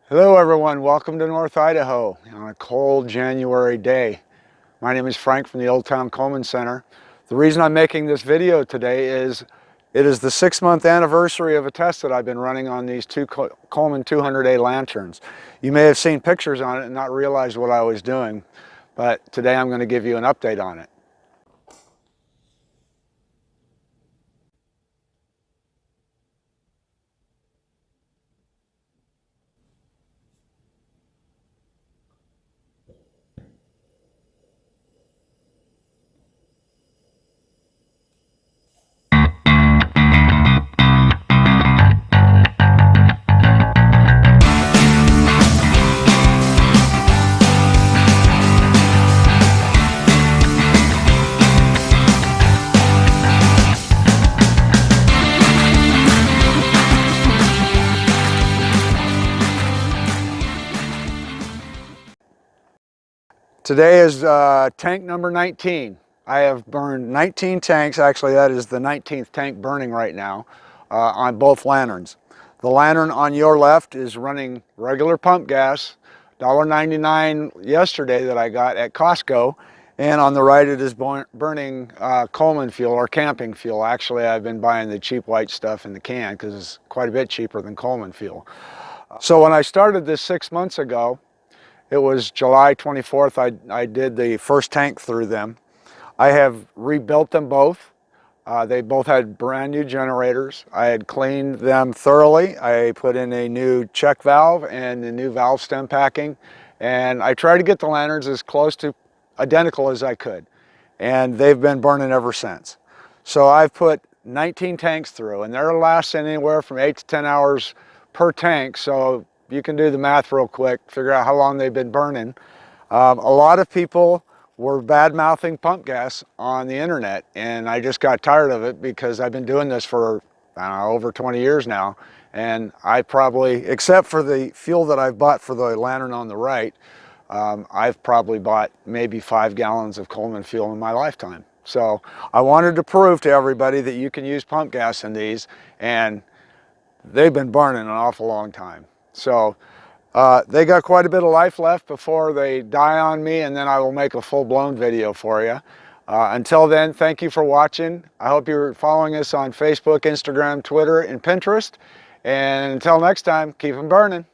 Hello everyone, welcome to North Idaho on a cold January day. My name is Frank from the Old Town Coleman Center. The reason I'm making this video today is it is the 6-month anniversary of a test that I've been running on these two Coleman 200A lanterns. You may have seen pictures on it and not realized what I was doing, but today I'm going to give you an update on it. Today is tank number 19. I have burned 19 tanks. Actually, that is the 19th tank burning right now on both lanterns. The lantern on your left is running regular pump gas, $1.99 yesterday that I got at Costco. And on the right it is burning Coleman fuel or camping fuel. Actually, I've been buying the cheap white stuff in the can because it's quite a bit cheaper than Coleman fuel. So when I started this 6 months ago, it was July 24th, I did the first tank through them. I have rebuilt them both. They both had brand new generators. I had cleaned them thoroughly. I put in a new check valve and a new valve stem packing. And I tried to get the lanterns as close to identical as I could. And they've been burning ever since. So I've put 19 tanks through, and they're lasting anywhere from 8 to 10 hours per tank. So you can do the math real quick, figure out how long they've been burning. A lot of people were bad-mouthing pump gas on the internet, and I just got tired of it because I've been doing this for, I don't know, over 20 years now. And I probably, except for the fuel that I've bought for the lantern on the right, I've probably bought maybe 5 gallons of Coleman fuel in my lifetime. So I wanted to prove to everybody that you can use pump gas in these, and they've been burning an awful long time. So they got quite a bit of life left before they die on me, and then I will make a full-blown video for you. Until then, thank you for watching. I hope you're following us on Facebook, Instagram, Twitter, and Pinterest. And until next time, keep them burning.